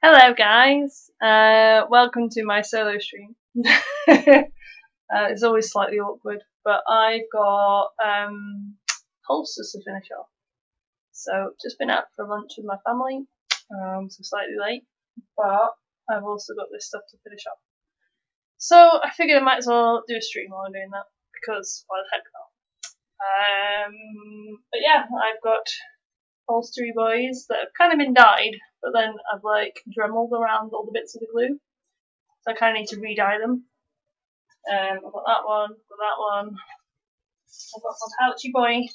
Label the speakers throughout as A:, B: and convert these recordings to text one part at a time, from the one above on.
A: Hello guys, welcome to my solo stream. It's always slightly awkward, but I've got holsters to finish off. So just been out for lunch with my family, so slightly late, but I've also got this stuff to finish off. So I figured I might as well do a stream while I'm doing that, because why the heck not? But yeah, I've got upholstery boys that have kind of been dyed, but then I've like dremeled around all the bits of the glue, so I kind of need to re-dye them. I've got that one, I've got my pouchy boy,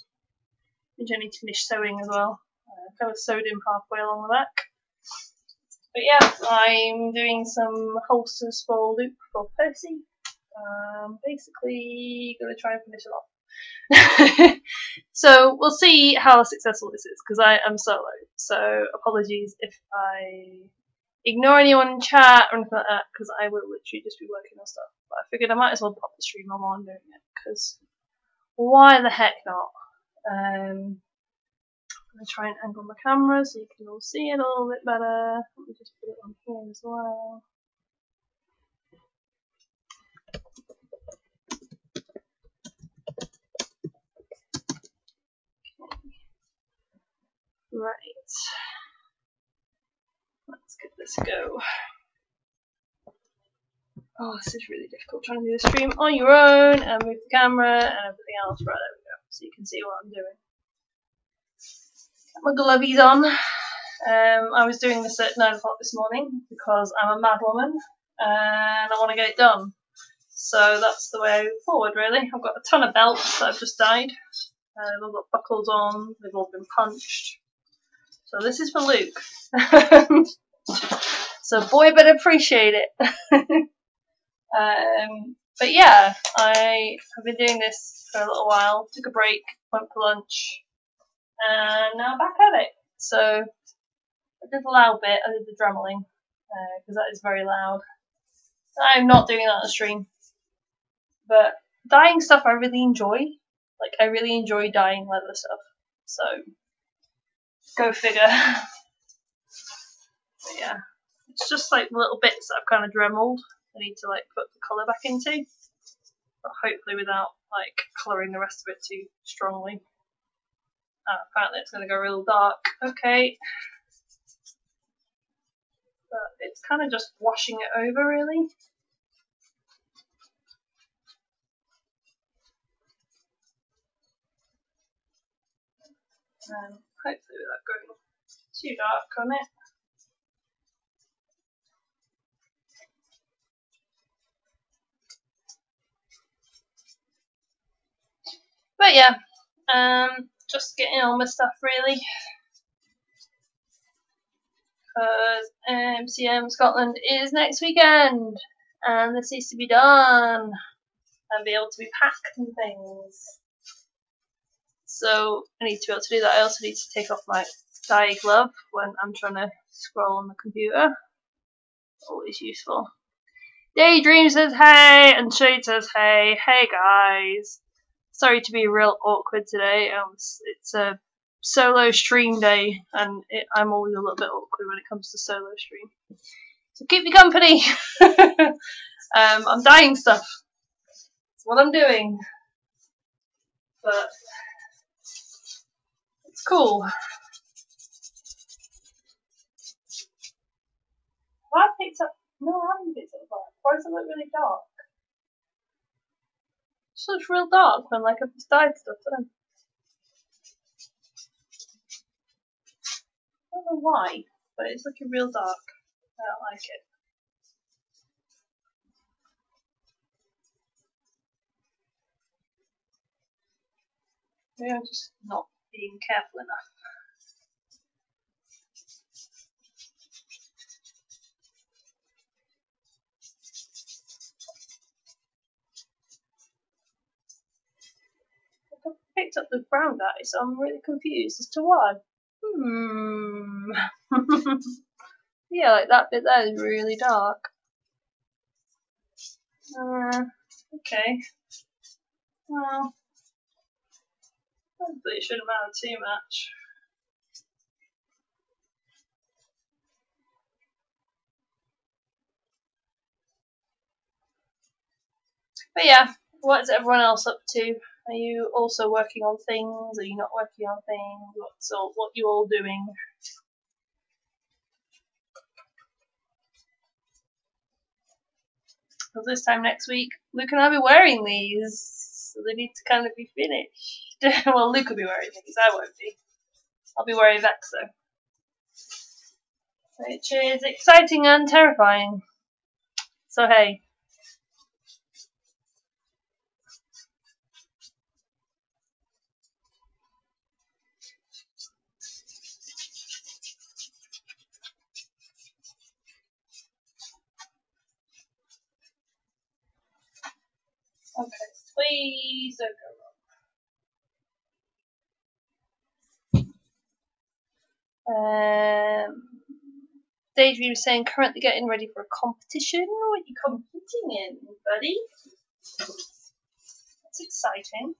A: which I need to finish sewing as well. I've kind of sewed him halfway along the back. But yeah, I'm doing some holsters for Luke for Percy. Basically gonna try and finish it off. So we'll see how successful this is, because I am solo, so apologies if I ignore anyone in chat or anything like that, because I will literally just be working on stuff. But I figured I might as well pop the stream on while I'm doing it, because why the heck not? I'm going to try and angle my camera so you can all see it a little bit better. Let me just put it on here as well. Right. Let's give this a go. Oh, this is really difficult trying to do the stream on your own and move the camera and everything else. Right, there we go. So you can see what I'm doing. Got my glovies on. I was doing this at 9 o'clock this morning because I'm a mad woman and I want to get it done. So that's the way forward, really. I've got a ton of belts that I've just dyed. They've all got buckles on. They've all been punched. So this is for Luke. So boy better appreciate it. But yeah, I have been doing this for a little while. Took a break, went for lunch, and now I'm back at it. So I did the loud bit. I did the dremeling because that is very loud. I'm not doing that on the stream. But dyeing stuff I really enjoy. Like, I really enjoy dyeing leather stuff. So, go figure. But yeah, it's just like little bits that I've kind of dremeled. I need to like put the colour back into. But hopefully without like colouring the rest of it too strongly. Apparently it's going to go real dark. Okay. But it's kind of just washing it over, really. Hopefully without going too dark on it. But yeah, just getting on with stuff really. Because MCM Scotland is next weekend, and this needs to be done and be able to be packed and things. So I need to be able to do that. I also need to take off my dye glove when I'm trying to scroll on the computer. Always useful. Daydream says hey, and Shade says hey. Hey guys. Sorry to be real awkward today. It's a solo stream day, and I'm always a little bit awkward when it comes to solo stream. So keep me company. I'm dyeing stuff. That's what I'm doing. But it's cool. Well, I picked up. No, I haven't picked up black. Why does it look really dark? It looks real dark when like I've just dyed stuff. I don't know why, but it's looking real dark. I don't like it. Maybe I'm just not being careful enough. I picked up the brown dye, so I'm really confused as to why. Yeah, like that bit there is really dark. Okay. Well, hopefully it shouldn't matter too much. But yeah, what's everyone else up to? Are you also working on things? Are you not working on things? What you all doing? Because this time next week, Luke and I will be wearing these, so they need to kind of be finished. Well, Luke will be wearing these, I won't be. I'll be wearing Vexo. Which is exciting and terrifying. So hey. Okay, please don't go wrong. Daydream saying currently getting ready for a competition. What are you competing in, buddy? That's exciting.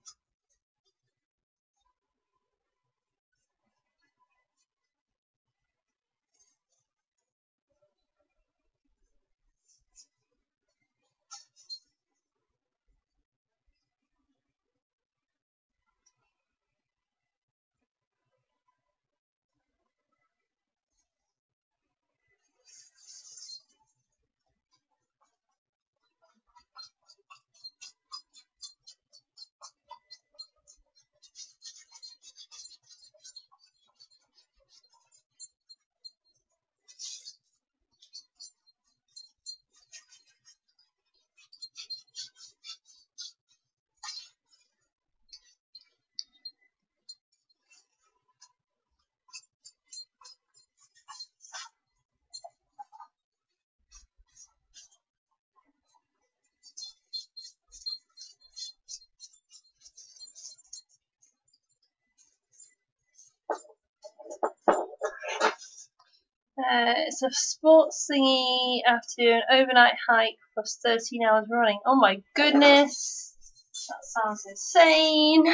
A: It's a sports thingy after an overnight hike plus 13 hours running. Oh my goodness! That sounds insane.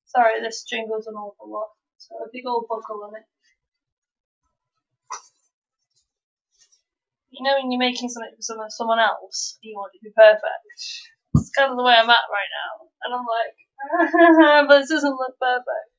A: Sorry, this jingles an awful lot. So a big old buckle on it. You know when you're making something for someone else, you want it to be perfect. It's kind of the way I'm at right now. And I'm like, but this doesn't look perfect.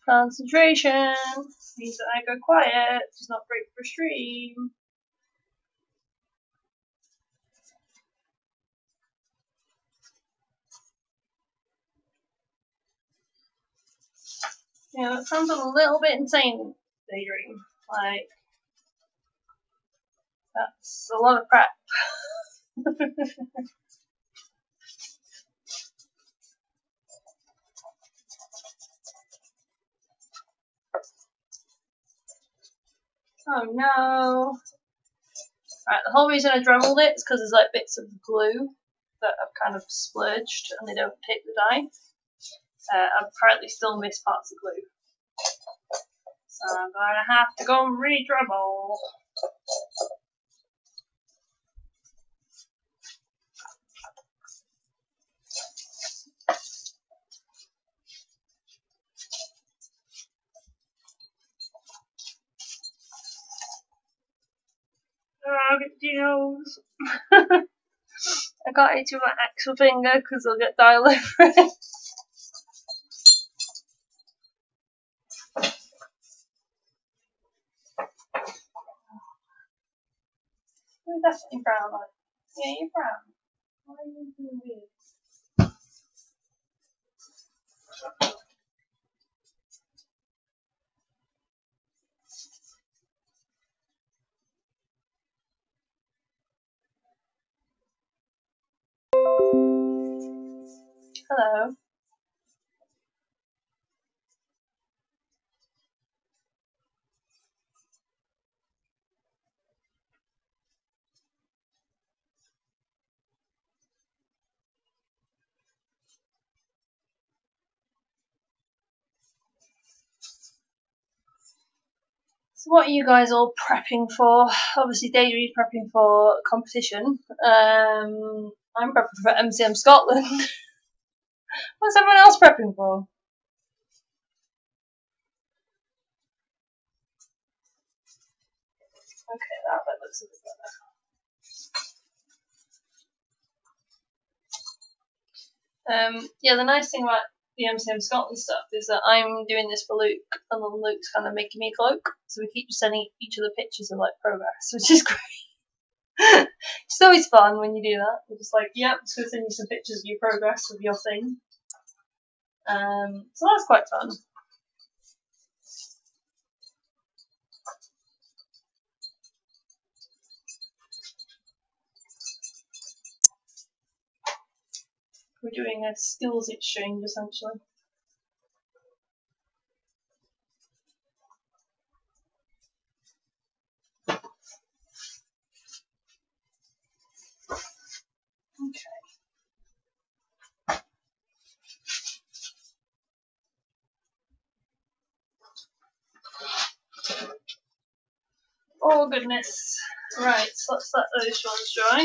A: Concentration means that I go quiet, does not break for stream. Yeah, that sounds a little bit insane, Daydream. Like, that's a lot of crap. Oh no. Right, the whole reason I dremeled it is because there's like bits of glue that I've kind of splurged and they don't take the dye. I've apparently still missed parts of glue. So I'm gonna have to go and re-dremel. Oh, get deals. I can't hit you with my actual finger because I'll get dye all over it. Definitely brown light. Yeah, you're brown. Why are you doing weird? Hello. So what are you guys all prepping for? Obviously, Deirdre's prepping for competition. I'm prepping for MCM Scotland. What's everyone else prepping for? Okay, that looks a bit better. Yeah, the nice thing about the MCM Scotland stuff is that I'm doing this for Luke, and then Luke's kind of making me a cloak. So we keep sending each other pictures of like progress, which is great. It's always fun when you do that. We're just like, yep, just gonna send you some pictures of your progress with your thing. So that's quite fun. We're doing a skills exchange essentially. Okay. Oh goodness. Right, so let's let those ones dry.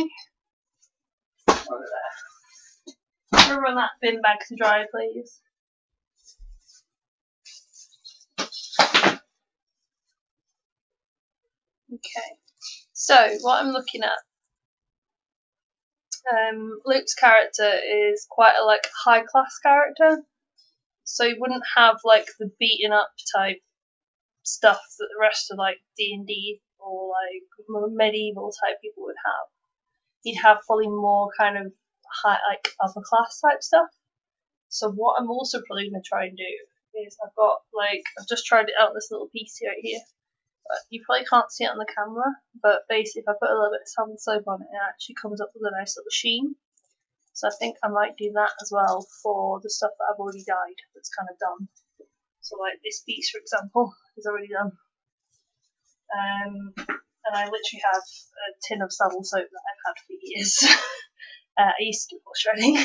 A: Over there. Run that bin bag to dry, please. Okay. So what I'm looking at, Luke's character is quite a like high class character, so he wouldn't have like the beaten up type stuff that the rest of like D&D or like medieval type people would have. He'd have probably more kind of high like upper class type stuff. So what I'm also probably going to try and do is I've just tried it out this little piece right here. You probably can't see it on the camera, but basically if I put a little bit of sand soap on it, it actually comes up with a nice little sheen. So I think I might do that as well for the stuff that I've already dyed that's kind of done. So like this piece, for example, is already done. And I literally have a tin of saddle soap that I've had for years. I used to do for shredding.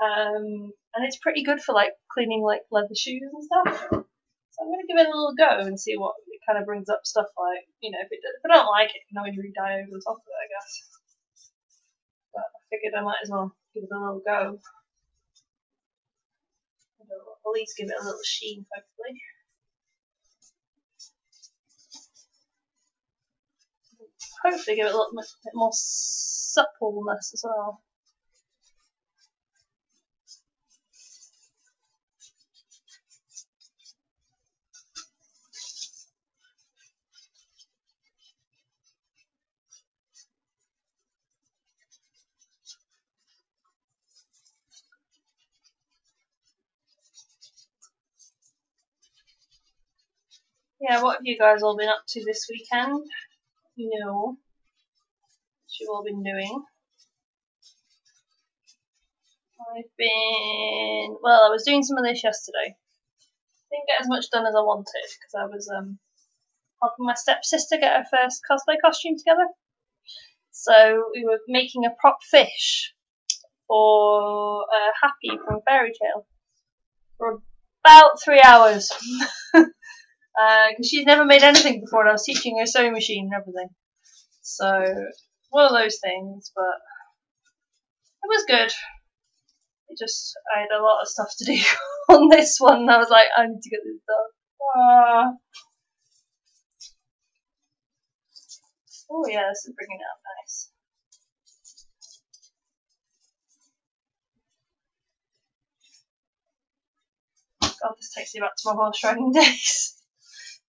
A: And it's pretty good for like cleaning like leather shoes and stuff. So I'm going to give it a little go and see what it kind of brings up stuff like, you know, if I don't like it, I can always re-dye over the top of it, I guess. But I figured I might as well give it a little go. At least give it a little sheen, hopefully. Hopefully give it a little bit more suppleness as well. Yeah, what have you guys all been up to this weekend? You know, what you've all been doing. I was doing some of this yesterday. Didn't get as much done as I wanted because I was helping my stepsister get her first cosplay costume together. So we were making a prop fish for Happy from Fairy Tale for about 3 hours. Because she'd never made anything before and I was teaching her sewing machine and everything. So, one of those things, but it was good. I had a lot of stuff to do on this one and I was like, I need to get this done. Oh yeah, this is bringing it up nice. God, this takes me back to my horse riding days.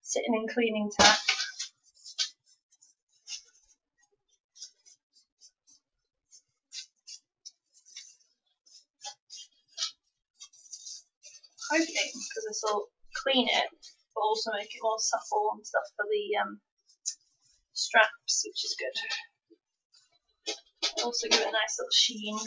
A: Sitting and cleaning tack. hoping, because this will clean it, but also make it more supple and stuff for the straps, which is good. Also give it a nice little sheen.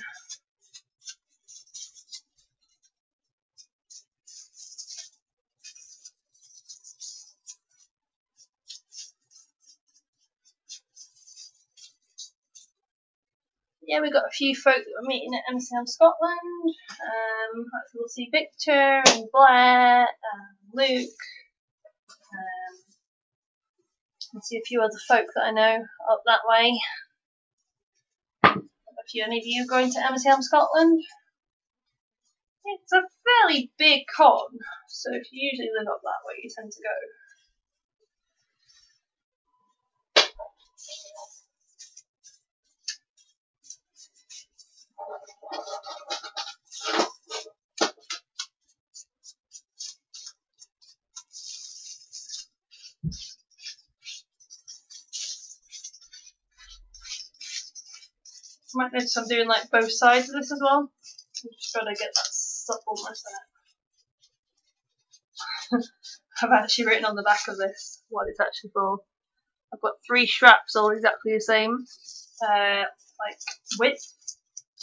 A: Yeah, we've got a few folk that we're meeting at MCM Scotland. Hopefully we'll see Victor and Blair and Luke. And see a few other folk that I know up that way. Any of you going to MCM Scotland? It's a fairly big con, so if you usually live up that way, you tend to go. I might notice I'm doing like both sides of this as well. I'm just trying to get that suppleness in it. I've actually written on the back of this what it's actually for. I've got 3 straps all exactly the same, like width,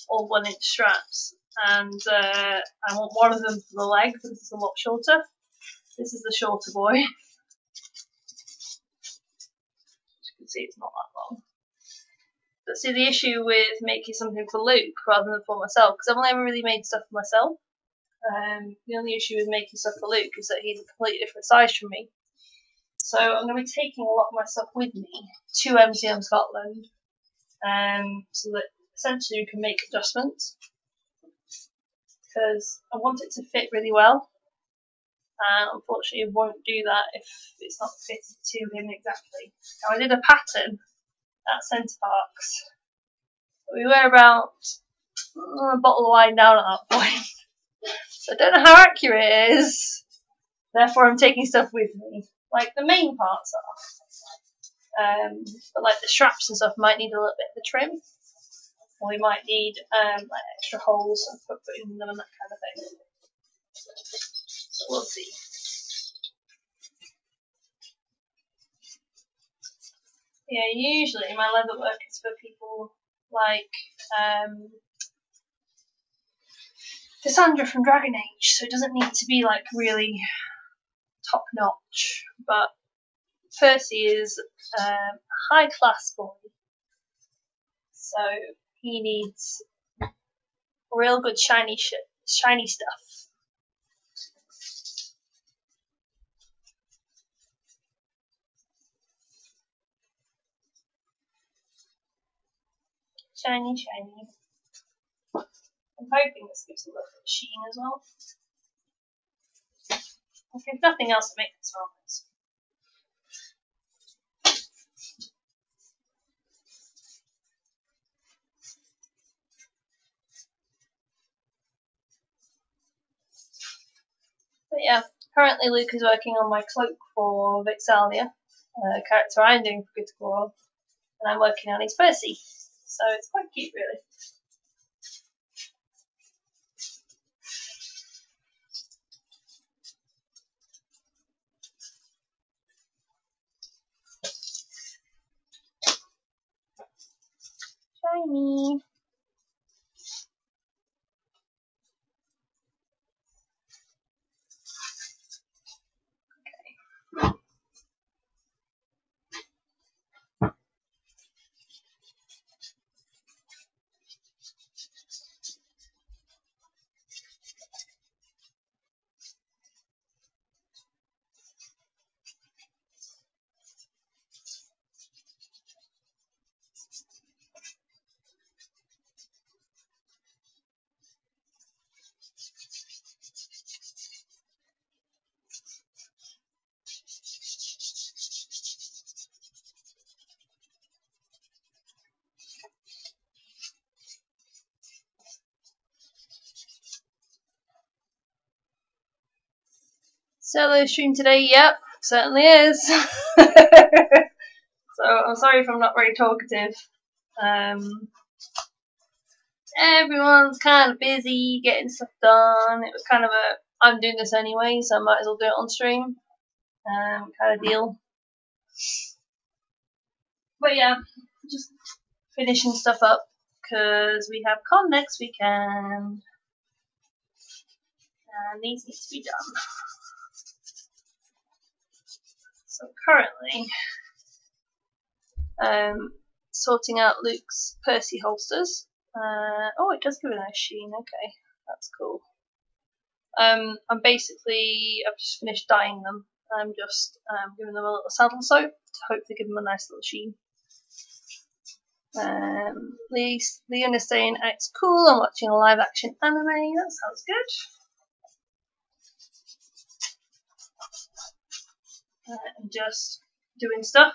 A: all 1-inch straps, and I want one of them for the leg because it's a lot shorter. This is the shorter boy. As you can see, it's not that long. But see, the issue with making something for Luke rather than for myself, because I've only ever really made stuff for myself. The only issue with making stuff for Luke is that he's a completely different size from me. So I'm going to be taking a lot of my stuff with me to MCM Scotland, so that essentially we can make adjustments. Because I want it to fit really well, and unfortunately it won't do that if it's not fitted to him exactly. Now I did a pattern at Centre Parks. We were about a bottle of wine down at that point. So I don't know how accurate it is. Therefore I'm taking stuff with me. Like the main parts are. But like the straps and stuff might need a little bit of a trim. Or we might need like extra holes for putting them and that kind of thing. So we'll see. Yeah, usually my leather work is for people like Cassandra from Dragon Age, so it doesn't need to be like really top notch. But Percy is a high class boy, so he needs real good shiny stuff. Shiny. I'm hoping this gives a little bit of sheen as well. Okay, if nothing else, to make it smell nice. But yeah, currently Luke is working on my cloak for Vixalia, a character I'm doing for Critical Role, and I'm working on his Percy. So it's quite cute, really. Shiny. Solo stream today, yep, certainly is. So I'm sorry if I'm not very talkative. Everyone's kind of busy getting stuff done. It was kind of I'm doing this anyway, so I might as well do it on stream, kind of deal. But yeah, just finishing stuff up because we have con next weekend, and these need to be done. So currently, sorting out Luke's Percy holsters. Oh, it does give a nice sheen. Okay, that's cool. I've just finished dyeing them. I'm just giving them a little saddle soap to hopefully give them a nice little sheen. Leon is saying it's cool. I'm watching a live action anime. That sounds good. I'm just doing stuff,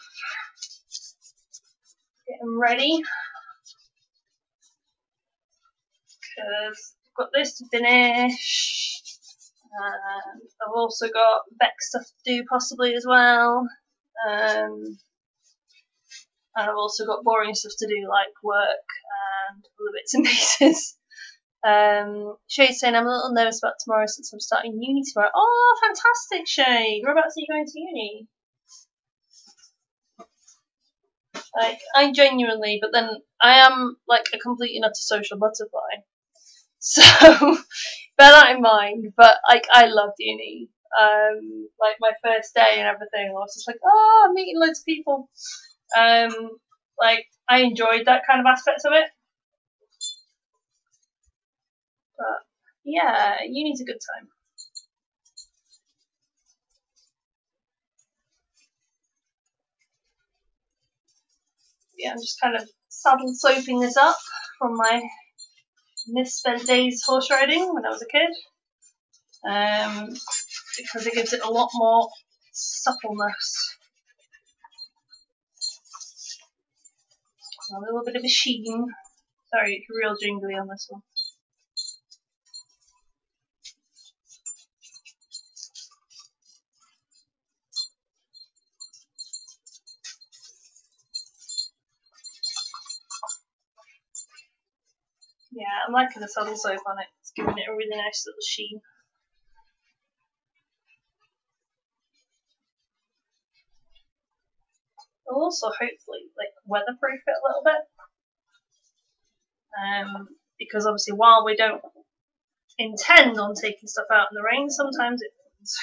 A: getting ready because I've got this to finish. I've also got Beck stuff to do possibly as well. And I've also got boring stuff to do like work and other bits and pieces. Shay's saying I'm a little nervous about tomorrow since I'm starting uni tomorrow. Oh, fantastic, Shay! Whereabouts are you going to uni? Like, I genuinely, but then I am like a complete and utter social butterfly. So bear that in mind. But like, I loved uni. Like my first day and everything, I was just like, oh, I'm meeting loads of people. Like I enjoyed that kind of aspect of it. But yeah, uni's a good time. Yeah, I'm just kind of saddle soaping this up from my misspent days horse riding when I was a kid. Because it gives it a lot more suppleness. A little bit of a sheen. Sorry, it's real jingly on this one. Yeah, I'm liking the saddle soap on it. It's giving it a really nice little sheen. I'll also hopefully like weatherproof it a little bit. Because obviously while we don't intend on taking stuff out in the rain, sometimes it rains.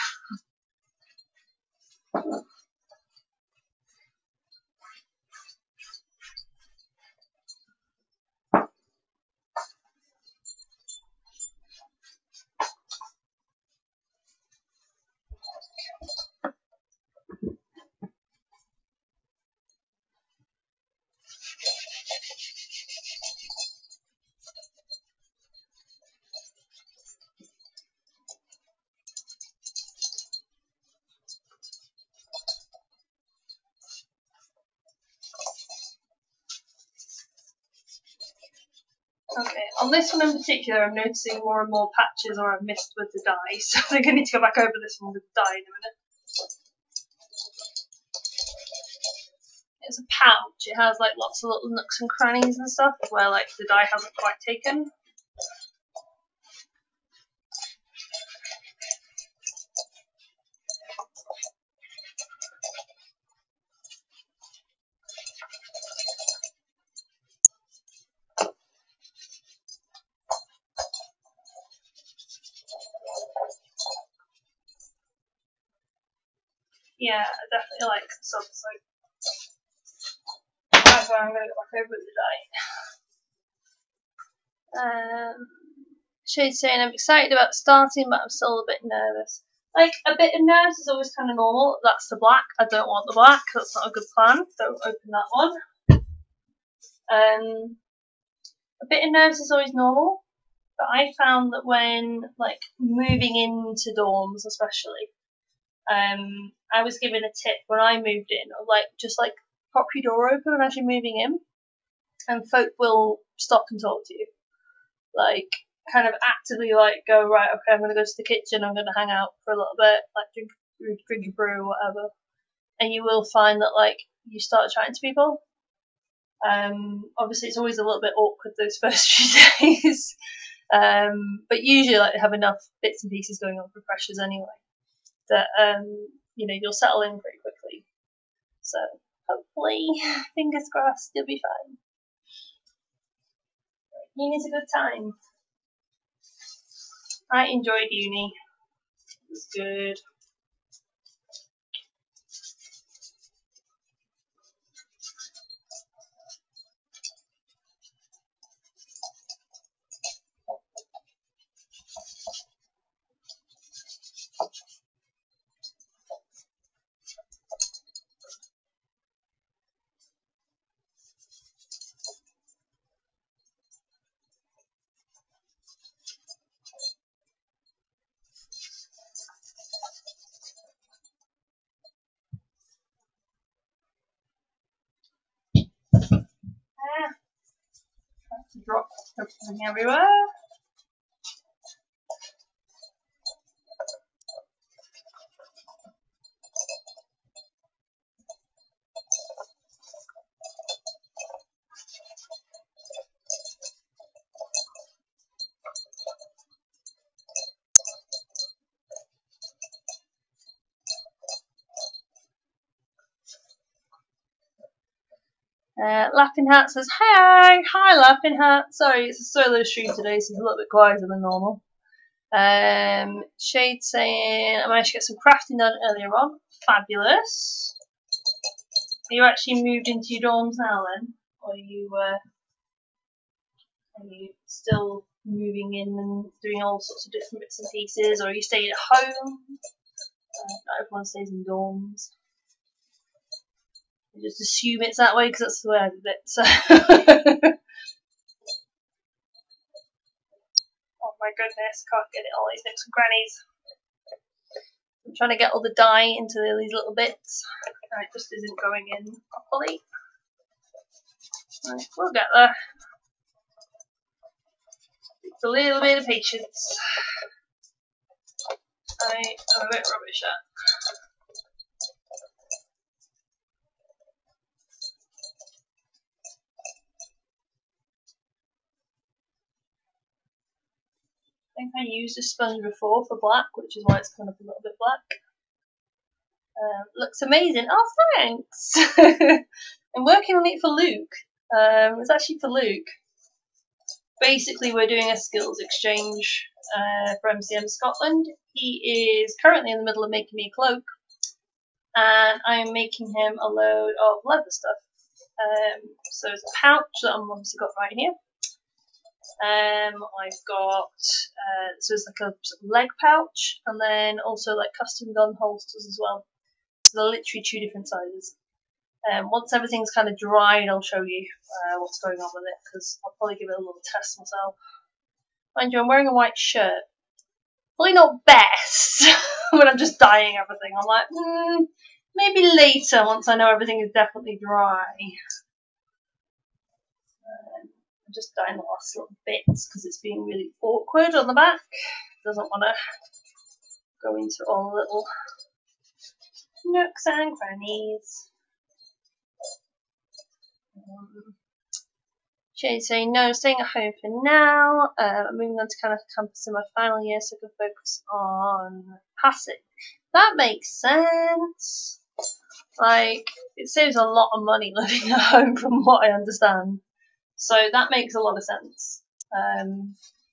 A: Okay, on this one in particular, I'm noticing more and more patches or I've missed with the dye, so I think I need to go back over this one with the dye in a minute. It's a pouch. It has like lots of little nooks and crannies and stuff where like the dye hasn't quite taken. Yeah, I definitely like soap. That's why I'm going to go back over the dye. Shay's saying I'm excited about starting, but I'm still a bit nervous. Like, a bit of nerves is always kind of normal. That's the black. I don't want the black. That's not a good plan. Don't open that one. A bit of nerves is always normal. But I found that when, like, moving into dorms especially, I was given a tip when I moved in, of, like, just, like, pop your door open as you're moving in, and folk will stop and talk to you. Like, kind of actively, like, go, right, okay, I'm going to go to the kitchen, I'm going to hang out for a little bit, like, drink a brew or whatever. And you will find that, like, you start chatting to people. Obviously, it's always a little bit awkward those first few days. But usually, like, they have enough bits and pieces going on for freshers anyway that you'll settle in pretty quickly. So hopefully, fingers crossed, you'll be fine. Uni's a good time. I enjoyed uni. It was good. Drop everything everywhere. Laughing Hat says, hi Laughing Hat. Sorry, it's a solo stream today, so it's a little bit quieter than normal. Shade saying, I managed to get some crafting done earlier on. Fabulous. Are you actually moved into your dorms now then? Or are you still moving in and doing all sorts of different bits and pieces? Or are you staying at home? Not everyone stays in dorms. I just assume it's that way because that's the way I did it. So. Oh my goodness, can't get it all these nooks and crannies. I'm trying to get all the dye into these little bits, and it just isn't going in properly. Right, we'll get there. It's a little bit of patience. I am a bit rubbish at. I think I used a sponge before for black, which is why it's kind of a little bit black. Looks amazing. Oh, thanks! I'm working on it for Luke. It's actually for Luke. Basically, we're doing a skills exchange for MCM Scotland. He is currently in the middle of making me a cloak, and I'm making him a load of leather stuff. So it's a pouch that I've obviously got right here. I've got so it's like a leg pouch, and then also like custom gun holsters as well. So they're literally 2 different sizes. Once everything's kind of dried, I'll show you what's going on with it, because I'll probably give it a little test myself. Mind you, I'm wearing a white shirt. Probably not best when I'm just dyeing everything. I'm like, maybe later once I know everything is definitely dry. I'm just dyeing the last little bits because it's being really awkward on the back. Doesn't want to go into all the little nooks and crannies. Shade's saying, no, staying at home for now. I'm moving on to kind of campus in my final year, so I can focus on passing. That makes sense. Like, it saves a lot of money living at home from what I understand. So that makes a lot of sense.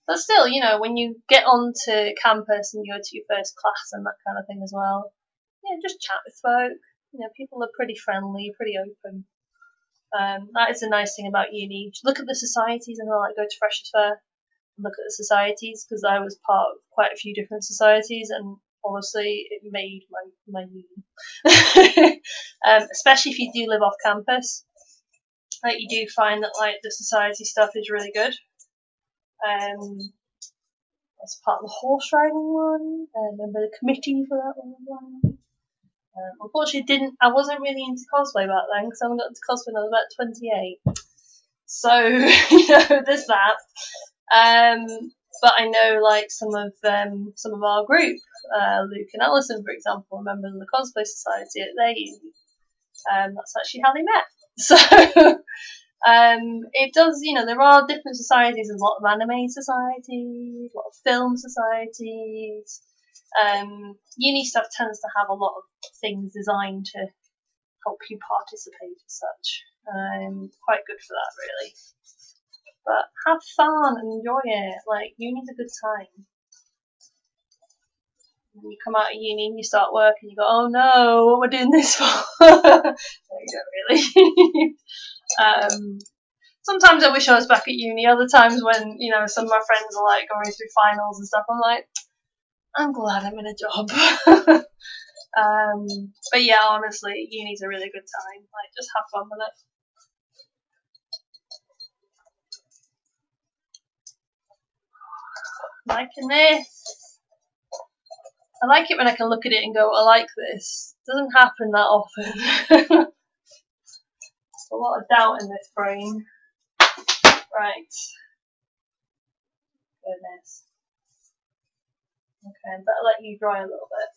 A: But still, when you get onto campus and you go to your first class and that kind of thing as well, just chat with folk. People are pretty friendly, pretty open. That is the nice thing about uni. Look at the societies, and go to Freshers' Fair and look at the societies, because I was part of quite a few different societies, and honestly, it made my uni. Especially if you do live off campus. Like, you do find that the society stuff is really good. As part of the horse riding one, I remember the committee for that one. Unfortunately, I wasn't really into cosplay back then, because I haven't got into cosplay when I was about 28. So there's that. But I know some of our group, Luke and Alison, for example, are members of the cosplay society at their uni. That's actually how they met. So It does, you know, there are different societies. There's a lot of anime societies, a lot of film societies. Uni stuff tends to have a lot of things designed to help you participate as such. Quite good for that, really. But have fun and enjoy it. Like, uni's a good time. When you come out of uni and you start work and you go, oh no, what am I doing this for? No, you don't really. Sometimes I wish I was back at uni. Other times when, you know, some of my friends are like going through finals and stuff, I'm like, I'm glad I'm in a job. But yeah, honestly, uni's a really good time. Like, just have fun with it. Liking this. I like it when I can look at it and go, I like this. It doesn't happen that often. A lot of doubt in this brain. Right. Goodness. Okay, better let you dry a little bit.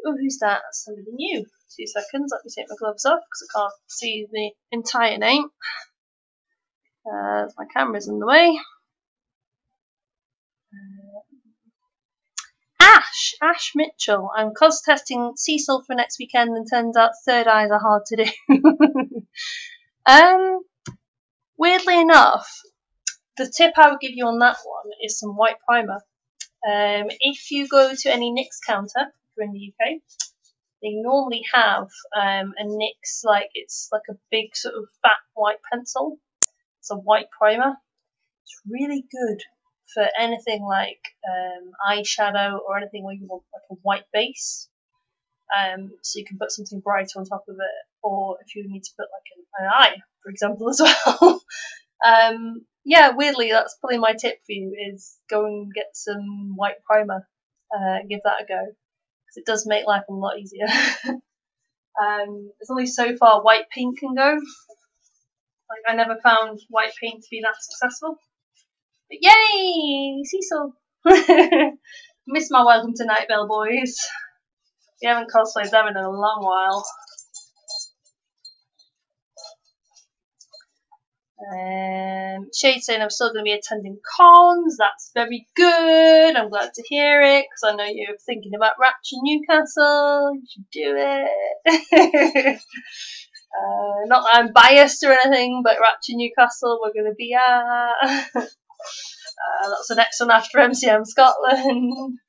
A: Oh, who's that? That's somebody new. 2 seconds, let me take my gloves off because I can't see the entire name. My camera's in the way. Ash Mitchell. I'm cos testing Cecil for next weekend and turns out third eyes are hard to do. Weirdly enough, the tip I would give you on that one is some white primer. If you go to any NYX counter, if you're in the UK, they normally have a NYX, like it's like a big sort of fat white pencil. It's a white primer. It's really good for anything like eyeshadow or anything where you want like a white base. So you can put something bright on top of it, or if you need to put like an eye, for example, as well. Yeah, weirdly, that's probably my tip for you, is go and get some white primer. Give that a go, because it does make life a lot easier. There's only so far white paint can go. Like, I never found white paint to be that successful. But yay! Cecil! Missed my Welcome to Night Vale boys. We haven't cosplayed them in a long while. Shade saying I'm still going to be attending cons. That's very good. I'm glad to hear it, because I know you're thinking about Ratchet Newcastle. You should do it. Not that I'm biased or anything, but Ratchet Newcastle we're going to be at. That's the next one after MCM Scotland.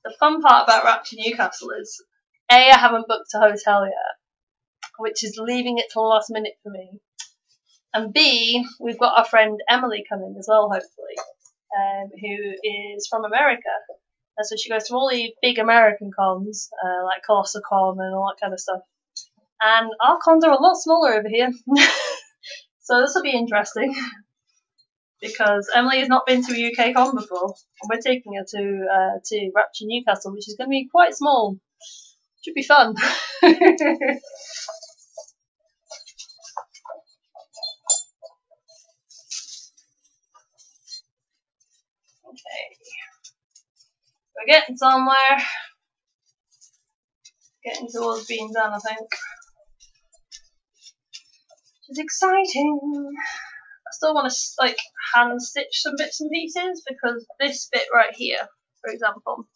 A: The fun part about Ratchet Newcastle is, A, I haven't booked a hotel yet, which is leaving it till the last minute for me. And B, we've got our friend Emily coming as well, hopefully, who is from America. And so she goes to all the big American cons, like ColossalCon and all that kind of stuff. And our cons are a lot smaller over here. So this will be interesting. Because Emily has not been to a UK con before. And we're taking her to Ratchet Newcastle, which is going to be quite small. Should be fun. Okay. We're getting somewhere. Getting towards being done, I think. Which is exciting. I still want to like hand stitch some bits and pieces, because this bit right here, for example,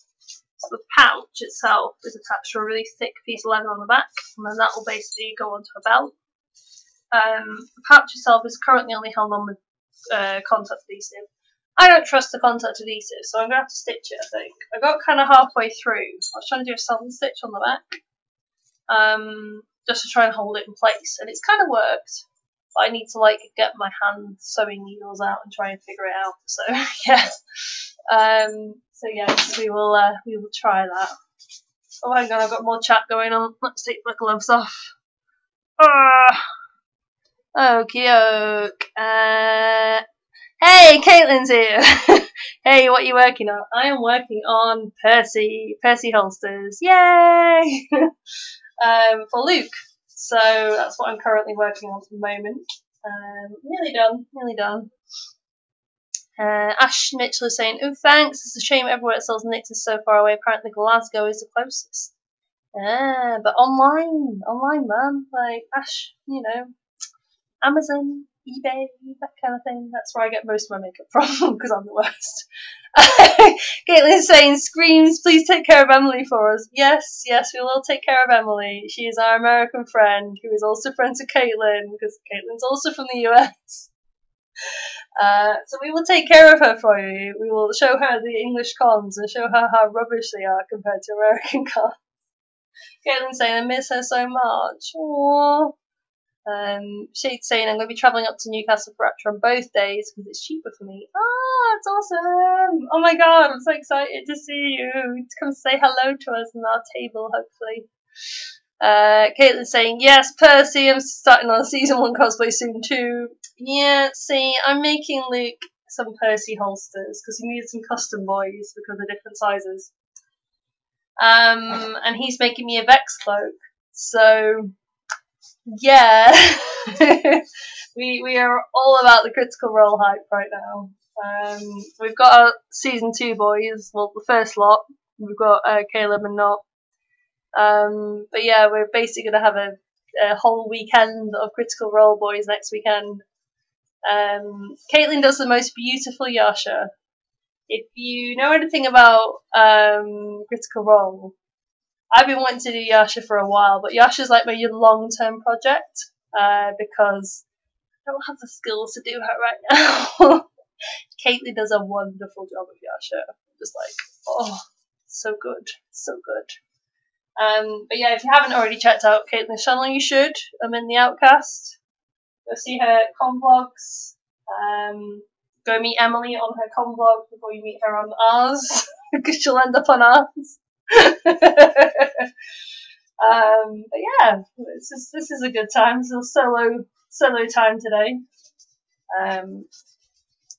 A: so the pouch itself is attached to a really thick piece of leather on the back, and then that will basically go onto a belt. The pouch itself is currently only held on with contact adhesive. I don't trust the contact adhesive, so I'm going to have to stitch it, I think. I got kind of halfway through. I was trying to do a satin stitch on the back, just to try and hold it in place, and it's kind of worked. But I need to like get my hand sewing needles out and try and figure it out. So yeah, we will try that. Oh, hang on, I've got more chat going on. Let's take my gloves off. Okie doke. Hey, Caitlin's here. Hey, what are you working on? I am working on Percy holsters. Yay! For Luke. So that's what I'm currently working on at the moment. Nearly done. Ash Mitchell is saying, "Oh, thanks. It's a shame everywhere it sells knits is so far away. Apparently Glasgow is the closest." But online, man. Like Ash, you know, Amazon, eBay, that kind of thing. That's where I get most of my makeup from because I'm the worst. Caitlin's saying, "Screams, please take care of Emily for us." Yes, we will take care of Emily. She is our American friend who is also friends with Caitlin because Caitlin's also from the US. So we will take care of her for you. We will show her the English cons and show her how rubbish they are compared to American cons. Caitlin's saying, "I miss her so much." Aww. Shade's saying, "I'm going to be travelling up to Newcastle for Rapture on both days because it's cheaper for me." Ah, it's awesome! Oh my god, I'm so excited to see you. To come say hello to us on our table, hopefully. Caitlin's saying, "Yes, Percy, I'm starting on season 1 cosplay soon too." Yeah, see, I'm making Luke some Percy holsters because he needs some custom boys because they're different sizes. And he's making me a Vex cloak. So, yeah, we are all about the Critical Role hype right now. We've got our season 2 boys, well, the first lot. We've got Caleb and Not. But yeah, we're basically going to have a whole weekend of Critical Role boys next weekend. Caitlin does the most beautiful Yasha. If you know anything about Critical Role, I've been wanting to do Yasha for a while, but Yasha's like my long-term project because I don't have the skills to do her right now. Caitlin does a wonderful job of Yasha. Just like, oh, so good, so good. But yeah, if you haven't already checked out Caitlin's channel, you should. I'm in the Outcast. Go see her con vlogs. Go meet Emily on her con vlog before you meet her on ours, because she'll end up on ours. But yeah, this is a good time. It's a solo time today.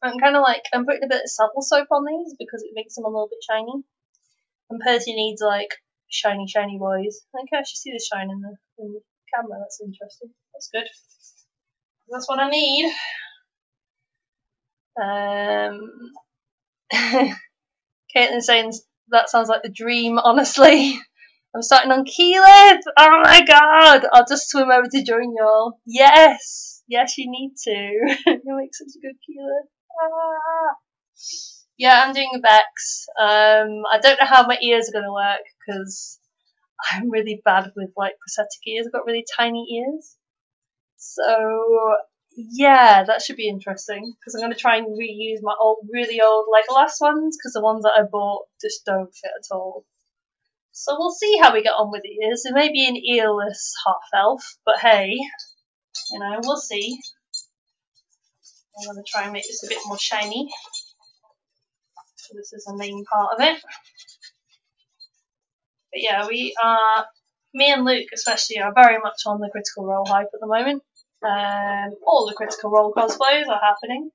A: I'm kind of like, I'm putting a bit of Supple soap on these because it makes them a little bit shiny. And Percy needs like shiny boys. I can actually see the shine in the camera. That's interesting. That's good. That's what I need. Caitlin's saying that sounds like the dream, honestly. I'm starting on Keyleth! Oh my god! I'll just swim over to join y'all. Yes! Yes, you need to. You make such a good Keyleth. Ah. Yeah, I'm doing a Vex. I don't know how my ears are going to work because I'm really bad with like prosthetic ears. I've got really tiny ears. So yeah, that should be interesting because I'm going to try and reuse my really old Legolas ones because the ones that I bought just don't fit at all. So we'll see how we get on with ears. It may be an earless half elf, but hey, you know, we'll see. I'm going to try and make this a bit more shiny. So this is the main part of it. But yeah, me and Luke especially are very much on the Critical Role hype at the moment. All the Critical Role cosplays are happening.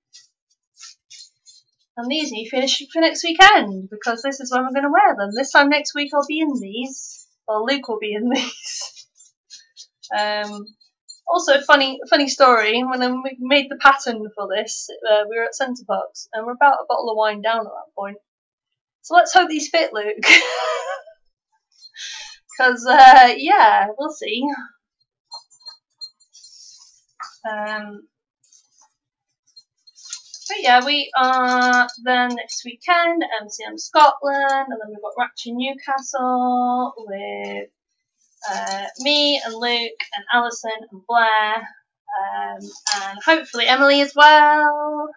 A: And these need finishing for next weekend because this is when we're going to wear them. This time next week I'll be in these. Well, Luke will be in these. Also, funny story, when we made the pattern for this, we were at Centre Parks and we're about a bottle of wine down at that point. So let's hope these fit, Luke. Because, yeah, we'll see. But yeah, we are then next weekend at MCM Scotland, and then we've got Rapture Newcastle with me and Luke and Alison and Blair, and hopefully Emily as well.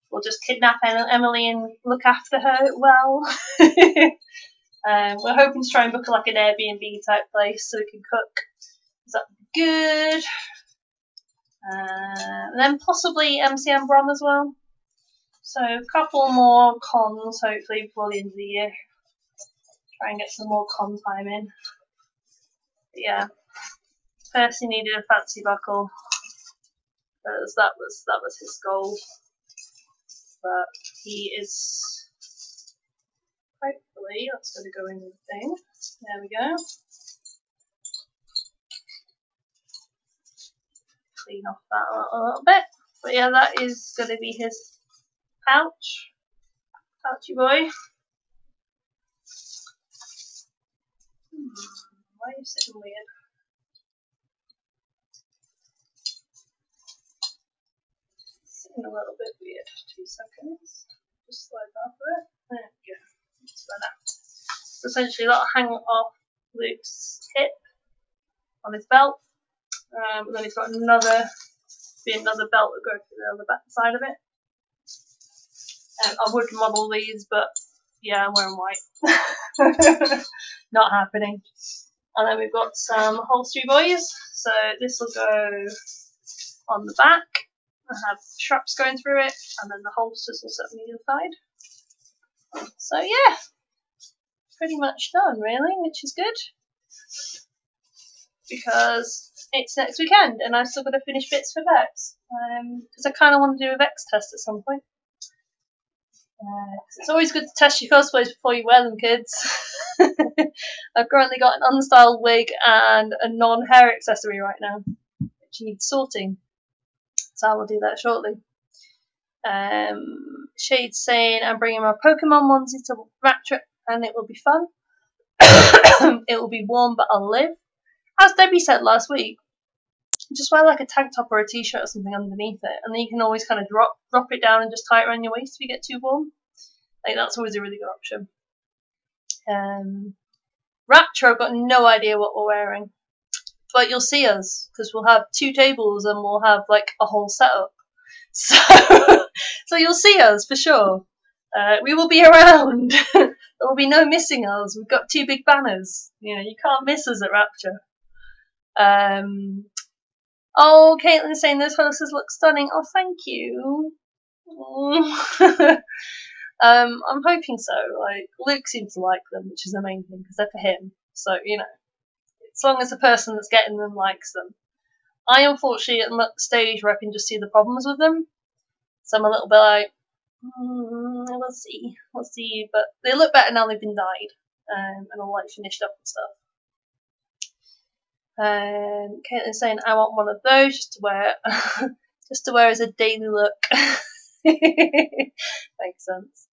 A: We'll just kidnap Emily and look after her well. We're hoping to try and book like an Airbnb type place so we can cook. That'd be good. And then possibly MCM Brom as well. So a couple more cons hopefully before the end of the year. Try and get some more con time in. But yeah, Percy needed a fancy buckle because that was his goal. But he is hopefully that's going to go in the thing. There we go. Clean off that a little bit. But yeah, that is going to be his pouch. Pouchy boy. Why are you sitting weird? Sitting a little bit weird. 2 seconds. Just slide that for it. There we go. That's better. So essentially that'll hang off Luke's hip on his belt. And then he's got another belt that goes to the other back side of it. I would model these, but yeah, I'm wearing white. Not happening. And then we've got some holstery boys. So this will go on the back and have straps going through it, and then the holsters will sit on the other side. So yeah, pretty much done really, which is good. Because it's next weekend and I've still got to finish bits for Vex. Because I kind of want to do a Vex test at some point. It's always good to test your cosplays before you wear them, kids. I've currently got an unstyled wig and a non-hair accessory right now, which needs sorting. So I will do that shortly. Shade's saying I'm bringing my Pokemon onesie to Rapture and it will be fun. It will be warm but I'll live. As Debbie said last week, just wear like a tank top or a t-shirt or something underneath it, and then you can always kind of drop it down and just tie it around your waist if you get too warm. Like that's always a really good option. Rapture, I've got no idea what we're wearing, but you'll see us because we'll have 2 tables and we'll have like a whole setup. So you'll see us for sure. We will be around. There will be no missing us. We've got 2 big banners. You know, you can't miss us at Rapture. Oh, Caitlin's saying those posters look stunning. Oh, thank you. I'm hoping so. Like, Luke seems to like them, which is the main thing, because they're for him. So, you know, as long as the person that's getting them likes them. I, unfortunately, am at the stage where I can just see the problems with them. So I'm a little bit like, we'll see. But they look better now they've been dyed and all like finished up and stuff. Caitlin's saying I want one of those just to wear as a daily look. Makes sense.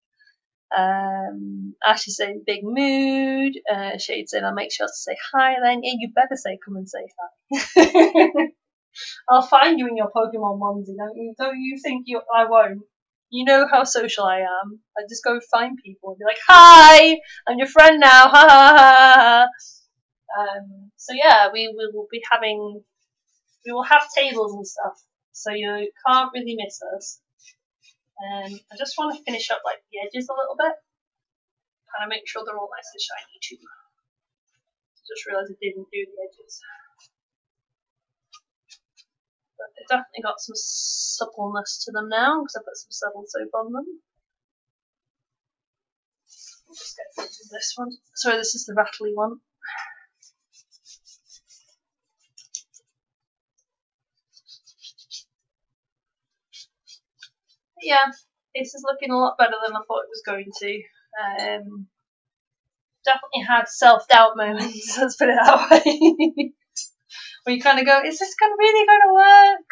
A: Ashley's saying big mood. Shade's saying I'll make sure to say hi then. Yeah, you better say come and say hi. I'll find you in your Pokemon onesie, don't you think I won't? You know how social I am. I just go find people and be like, hi, I'm your friend now, ha ha ha. So yeah, we will have tables and stuff, so you can't really miss us. I just want to finish up like the edges a little bit, kind of make sure they're all nice and shiny too. Just realised I didn't do the edges, but they've definitely got some suppleness to them now because I've put some Settle soap on them. I'll just get rid of this one. Sorry, this is the rattly one. Yeah, this is looking a lot better than I thought it was going to. Definitely had self-doubt moments, let's put it that way. Where you kind of go, is this really going to work?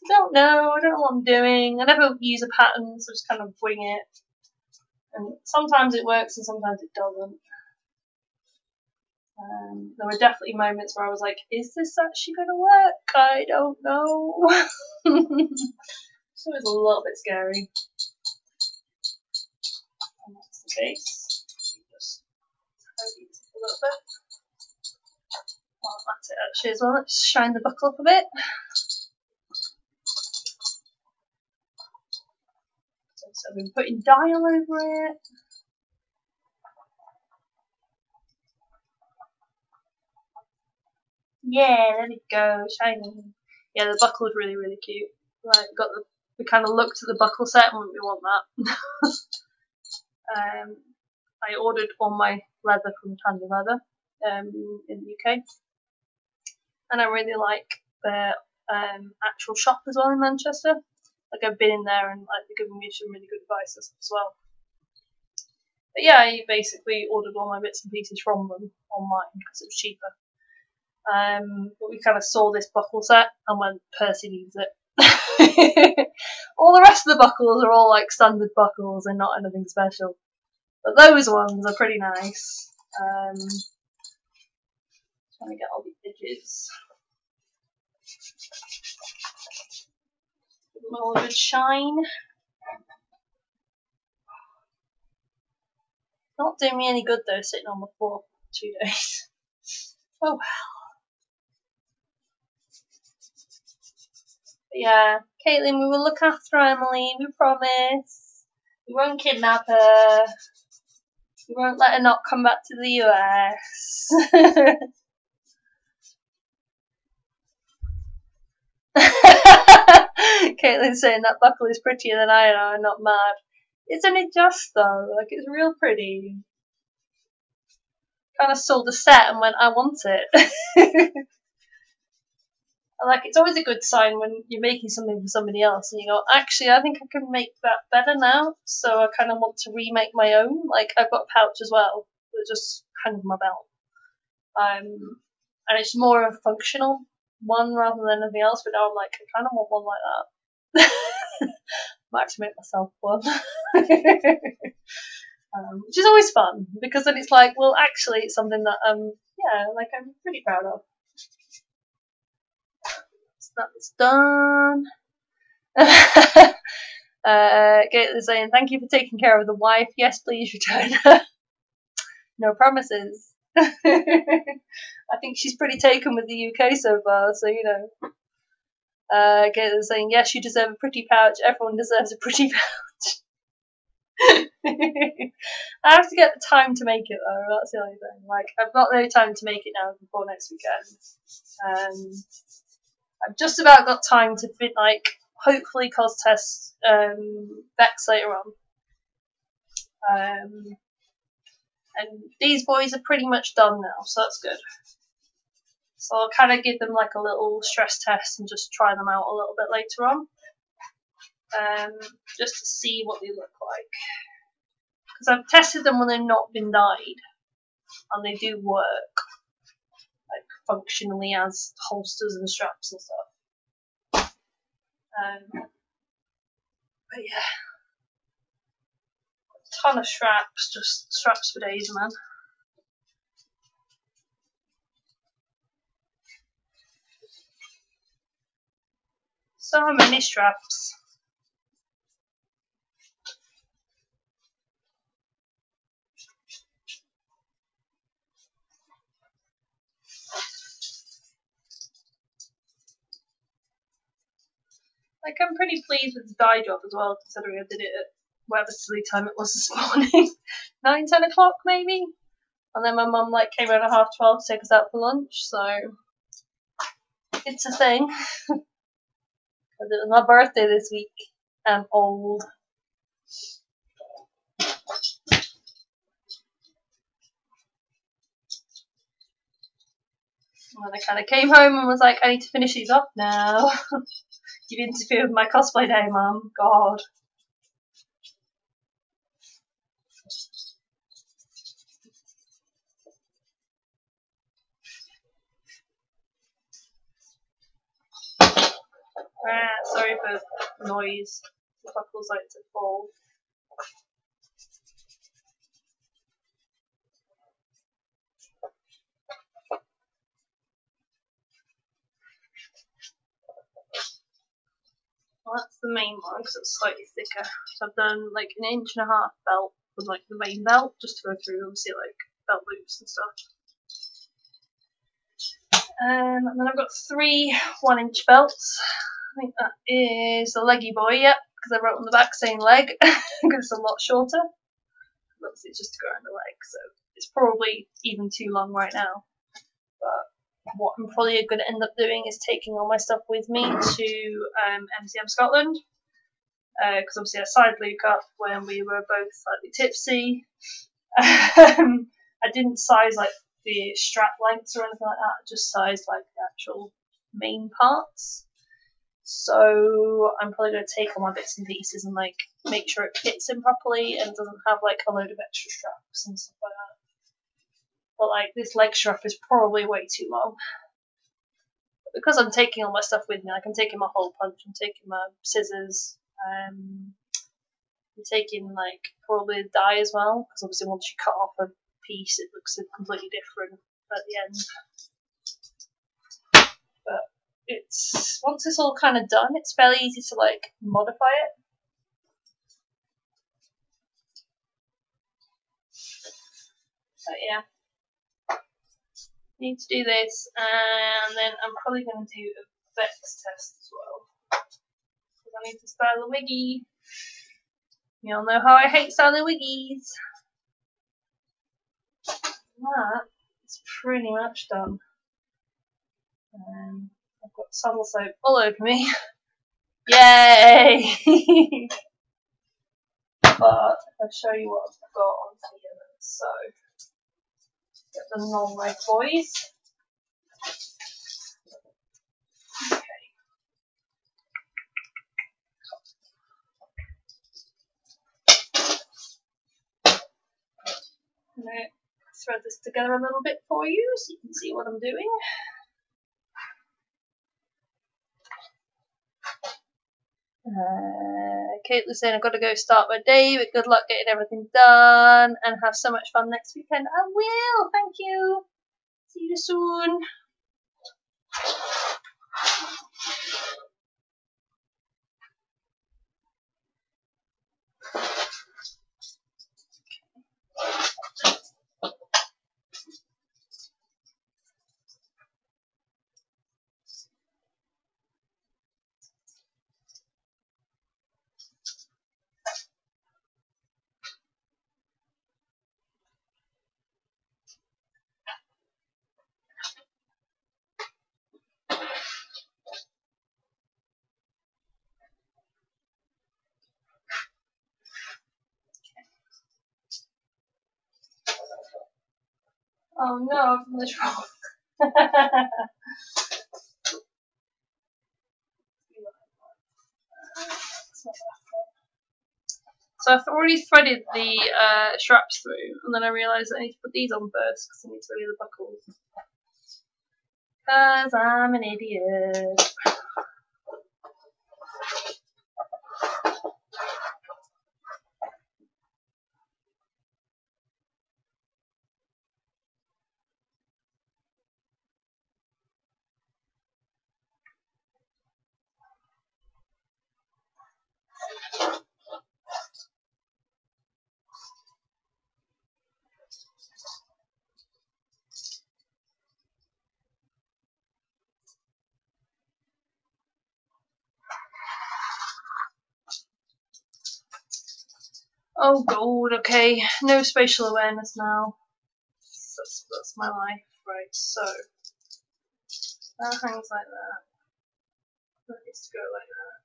A: I don't know what I'm doing. I never use a pattern, so I just kind of wing it. And sometimes it works and sometimes it doesn't. There were definitely moments where I was like, is this actually going to work? I don't know. So it was a little bit scary. And that's the case. Just tidy it a little bit. Well, that's it actually as well. Let's shine the buckle up a bit. So I've been putting dye all over it. Yeah, there we go, shiny. Yeah, the buckle is really, really cute. Like, we kind of looked at the buckle set and we want that. I ordered all my leather from Tandy Leather in the UK, and I really like their actual shop as well in Manchester. Like I've been in there and like they're giving me some really good advice as well. But yeah, I basically ordered all my bits and pieces from them online because it was cheaper. But we kind of saw this buckle set and went, Percy needs it. all the rest of the buckles are all like standard buckles and not anything special. But those ones are pretty nice. Trying to get all the edges. Give them all a good shine. Not doing me any good though, sitting on the floor for 2 days. Oh well. But yeah, Caitlin, we will look after Emily, we promise. We won't kidnap her. We won't let her not come back to the US. Caitlin's saying that buckle is prettier than I am, I'm not mad. Isn't it just though? Like, it's real pretty. Kind of sold a set and went, I want it. Like, it's always a good sign when you're making something for somebody else and you go, actually, I think I can make that better now, so I kind of want to remake my own. Like, I've got a pouch as well that just hangs on my belt. And it's more of a functional one rather than anything else, but now I'm like, I kind of want one like that. Might actually make myself one. Which is always fun, because then it's like, well, actually, it's something that, like, I'm pretty proud of. That's done. Gaitlin's saying, thank you for taking care of the wife. Yes, please return her. No promises. I think she's pretty taken with the UK so far, so you know. Gaitlin's saying, yes, you deserve a pretty pouch. Everyone deserves a pretty pouch. I have to get the time to make it though, that's the only thing. Like, I've got no time to make it now before next weekend. I've just about got time to fit, like, hopefully cos test Bex later on. And these boys are pretty much done now, so that's good. So I'll kind of give them like a little stress test and just try them out a little bit later on. Just to see what they look like. Because I've tested them when they've not been dyed. And they do work. Like, functionally as holsters and straps and stuff. But yeah. A ton of straps, just straps for days, man. So many straps. Like, I'm pretty pleased with the dye job as well, considering I did it at whatever silly time it was this morning. 9, 10 o'clock maybe? And then my mum like came around at 12:30 to take us out for lunch, so it's a thing. It was my birthday this week. I'm old. And I kind of came home and was like, I need to finish these off now. You've interfered with my cosplay day, Mum. God. Sorry for noise. The buckles like to fall. Well, that's the main one because it's slightly thicker. So I've done like an 1.5 inch belt with like the main belt just to go through obviously like belt loops and stuff. And then I've got 3 1-inch belts. I think that is the leggy boy, yep, because I wrote on the back saying leg because it's a lot shorter. Obviously it's just to go around the leg, so it's probably even too long right now. But what I'm probably going to end up doing is taking all my stuff with me to MCM Scotland, because obviously I side Luke up when we were both slightly tipsy. I didn't size like the strap lengths or anything like that, I just sized like the actual main parts. So I'm probably going to take all my bits and pieces and like make sure it fits in properly and doesn't have like a load of extra straps and stuff like that. But like this leg strap is probably way too long. But because I'm taking all my stuff with me, like I'm taking my hole punch, I'm taking my scissors,
B: I'm taking like probably the dye as well, because obviously once you cut off a piece it looks completely different at the end. But it's once it's all kind of done, it's fairly easy to like modify it. But yeah, need to do this, and then I'm probably going to do a vex test as well, because I need to style a wiggy. You all know how I hate styling wiggies. That is pretty much done. I've got saddle soap all over me. Yay! But if I show you what I've got on here, so get the non-leg boys. Okay. I'm going to thread this together a little bit for you so you can see what I'm doing. Caitlin's saying I've got to go start my day, but good luck getting everything done and have so much fun next weekend. I will, thank you. See you soon. Oh no, I've done this wrong. So I've already threaded the straps through, and then I realised I need to put these on first because I need to thread the buckles. Because I'm an idiot. Oh god, okay. No spatial awareness now. That's my life. Right, so that hangs like that. That needs to go like that.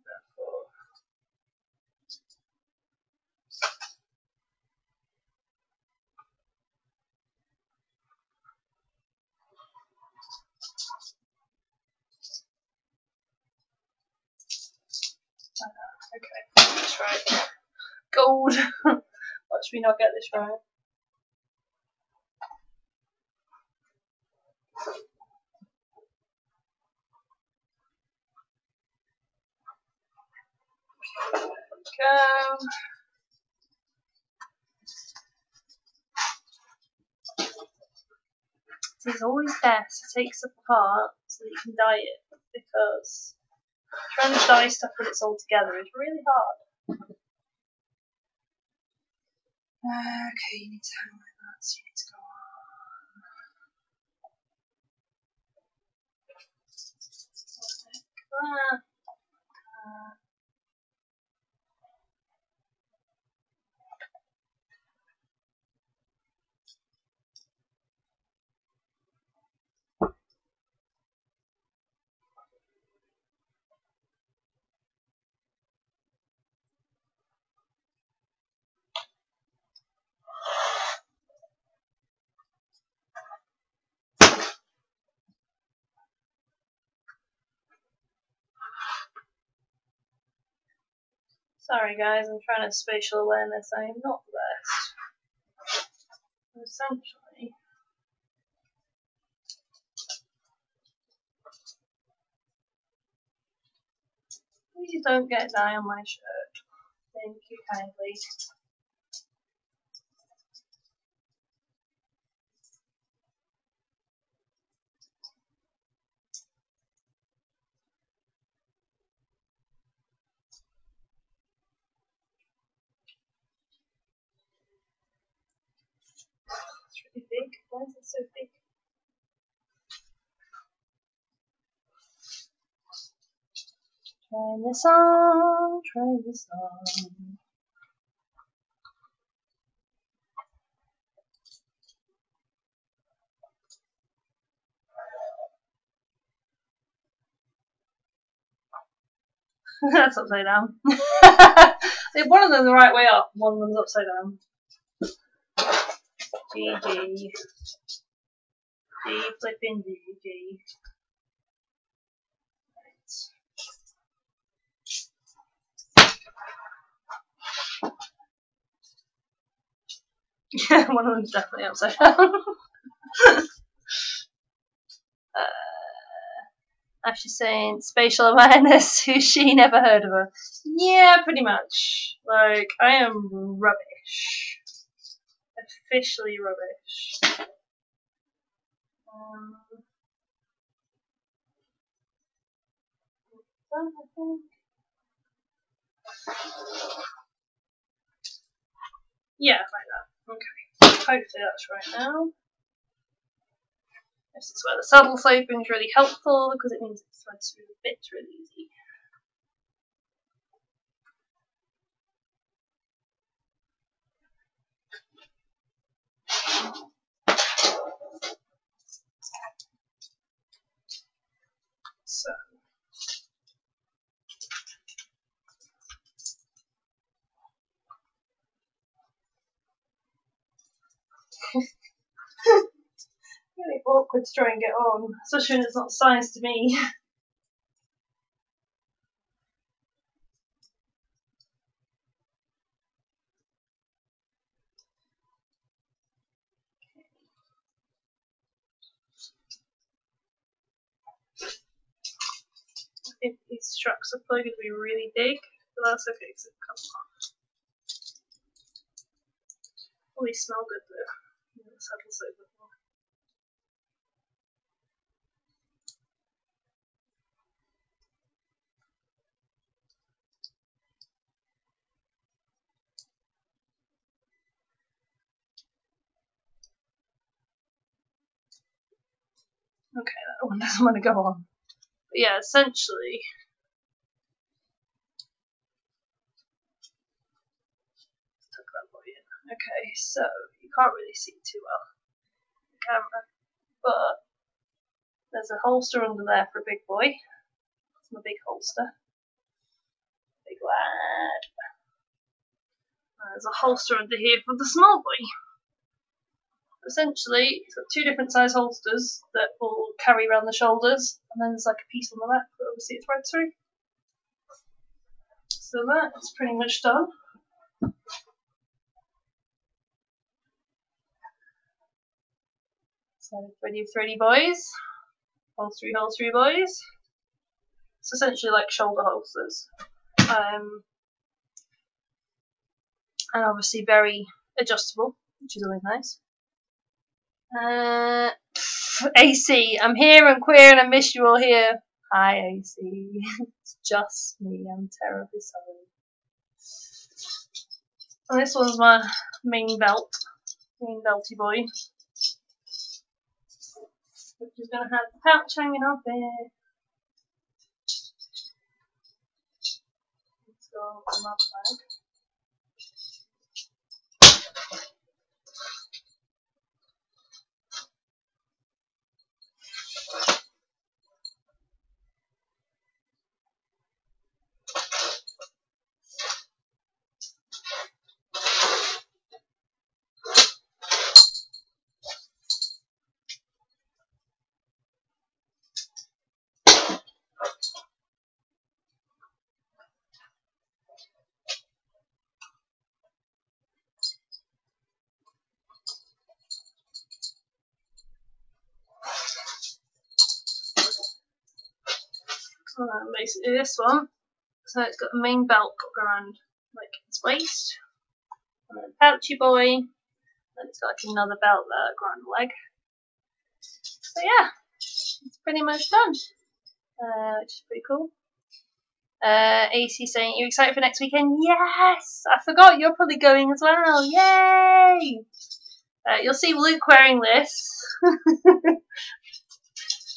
B: Therefore. Okay, that's right. Gold! Watch me not get this right. Go. So it's always best to take stuff apart so that you can dye it, because trying to dye stuff when it's all together is really hard. Okay, you need to hang like that, so you need to go on. Like that. Sorry guys, I'm trying to spatial awareness. I am not the best. Essentially. Please don't get dye on my shirt. Thank you kindly. It's really big. Why is it so big? Try this on, try this on. That's upside down. One of them the right way up, one of them's upside down. GG. G flipping GG. Yeah, one of them's definitely upside down. She's saying spatial awareness. Who's she? Never heard of her. Yeah, pretty much. Like, I am rubbish. Officially rubbish. I think. Yeah, like that. Okay. Hopefully that's right now. This is where the saddle sloping is really helpful because it means it threads through the bits really easy. So. Really awkward to try and get on, especially when it's not sized to me. I think these straps are probably going to be really big, but that's okay because it comes off. Oh, they smell good though. The saddle's so good. Okay, that one doesn't want to go on. But yeah, essentially. Tuck that boy in. Okay, so you can't really see too well on the camera, but there's a holster under there for a big boy. That's my big holster. Big lad. There's a holster under here for the small boy. Essentially, it's got two different size holsters that will carry around the shoulders, and then there's like a piece on the back that obviously it threads through. So that's pretty much done. So thready boys, holstery boys. It's essentially like shoulder holsters, and obviously very adjustable, which is always nice. AC, I'm here, I'm queer, and I miss you all here. Hi, AC. It's just me, I'm terribly sorry. And this one's my main belty boy. Which is going to have the pouch hanging off it. Let's go on my bag. Basically this one So it's got the main belt around like its waist, and then pouchy boy, then it's got like another belt there around the leg. So yeah, it's pretty much done, which is pretty cool. AC saying, "You excited for next weekend?" Yes! I forgot you're probably going as well. Yay! You'll see Luke wearing this.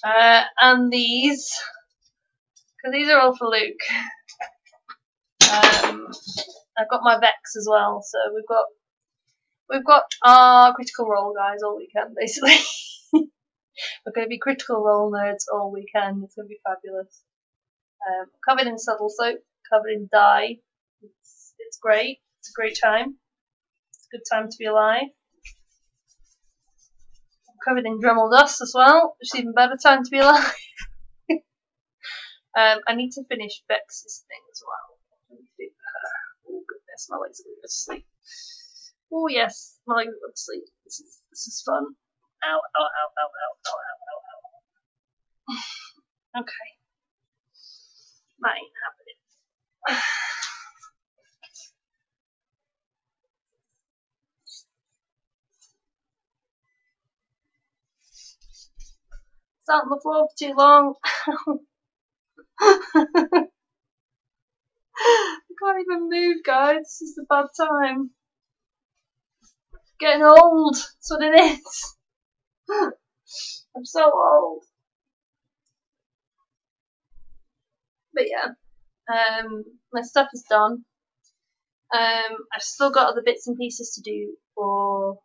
B: And these, because these are all for Luke. I've got my Vex as well, so we've got our Critical Role guys all weekend, basically. We're going to be Critical Role nerds all weekend. It's going to be fabulous. Covered in subtle soap, covered in dye. It's great. It's a great time. It's a good time to be alive. I'm covered in Dremel dust as well, which is even better time to be alive. I need to finish Vex's thing as well. Oh goodness, my legs are going to go to sleep. Oh yes, my legs are going to sleep. This is fun. Ow, ow, ow, ow, ow, ow, ow, ow. Okay. That ain't happening. Sat on the floor for too long. I can't even move, guys. This is a bad time. Getting old. That's what it is. I'm so old. But yeah, my stuff is done. I've still got other bits and pieces to do for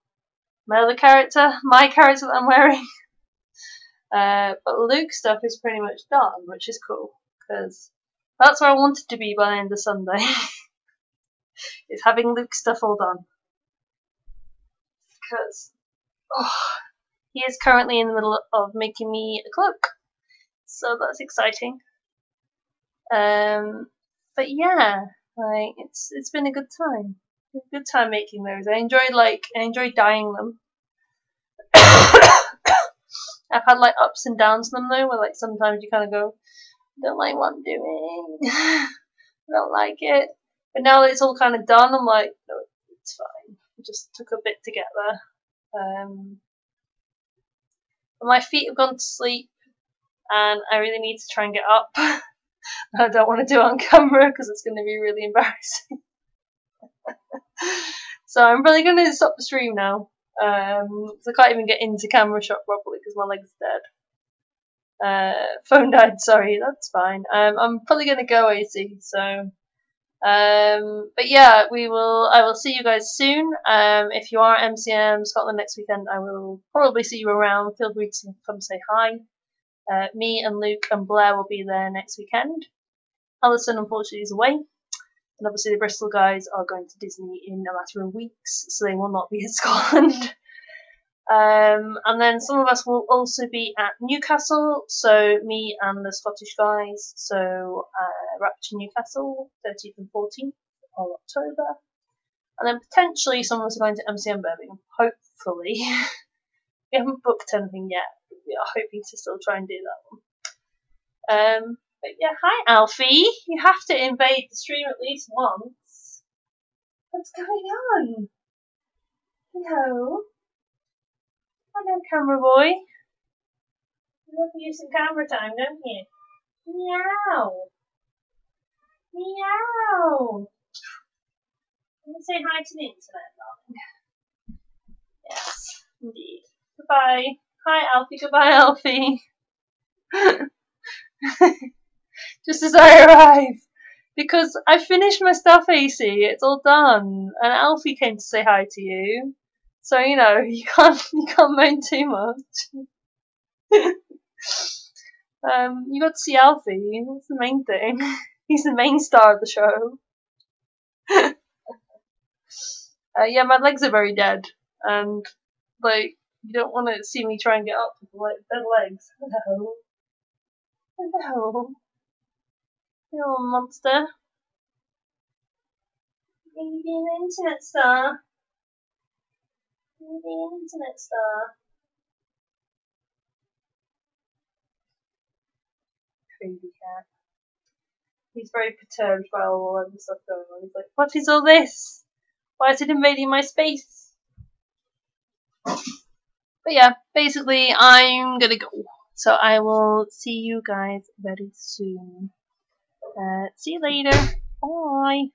B: my other character, my character that I'm wearing. But Luke's stuff is pretty much done, which is cool, because that's where I wanted to be by the end of Sunday. Is having Luke's stuff all done. Because he is currently in the middle of making me a cloak, so that's exciting. But yeah, like it's been a good time. A good time making those. I enjoyed dyeing them. I've had like ups and downs to them though, where like sometimes you kind of go, don't like what I'm doing, I don't like it. But now that it's all kind of done, I'm like, no, it's fine. It just took a bit to get there. But my feet have gone to sleep, and I really need to try and get up. I don't want to do it on camera because it's going to be really embarrassing. So I'm probably going to stop the stream now. So I can't even get into camera shot properly because my leg's dead. Phone died, sorry, that's fine. I'm probably going to go AC, so but yeah, I will see you guys soon. If you are at MCM Scotland next weekend, I will probably see you around. Feel free to come say hi. Me and Luke and Blair will be there next weekend. Alison unfortunately is away, and obviously the Bristol guys are going to Disney in a matter of weeks, so they will not be in Scotland. And then some of us will also be at Newcastle, so me and the Scottish guys, so Rapture Newcastle, 13th and 14th of October. And then potentially some of us are going to MCM Birmingham, hopefully. We haven't booked anything yet, but we are hoping to still try and do that one. But yeah, hi Alfie! You have to invade the stream at least once. What's going on? Hello? Hello, camera boy. You love you some camera time, don't you? Meow. Meow. I'm going to say hi to the internet, darling. Yes, indeed. Goodbye. Hi, Alfie. Goodbye, Alfie. Just as I arrive. Because I finished my stuff, AC. It's all done. And Alfie came to say hi to you. So, you know, you can't moan too much. You got to see Alfie. That's the main thing. He's the main star of the show. Yeah, my legs are very dead, and like you don't want to see me try and get up with dead legs. Hello, hello, you little monster. Maybe be an internet star. Maybe be an internet star. Crazy cat.
A: He's very perturbed by all of the stuff going on. He's like, what is all this? Why is it invading my space? But yeah, basically, I'm gonna go. So I will see you guys very soon. See you later. Bye.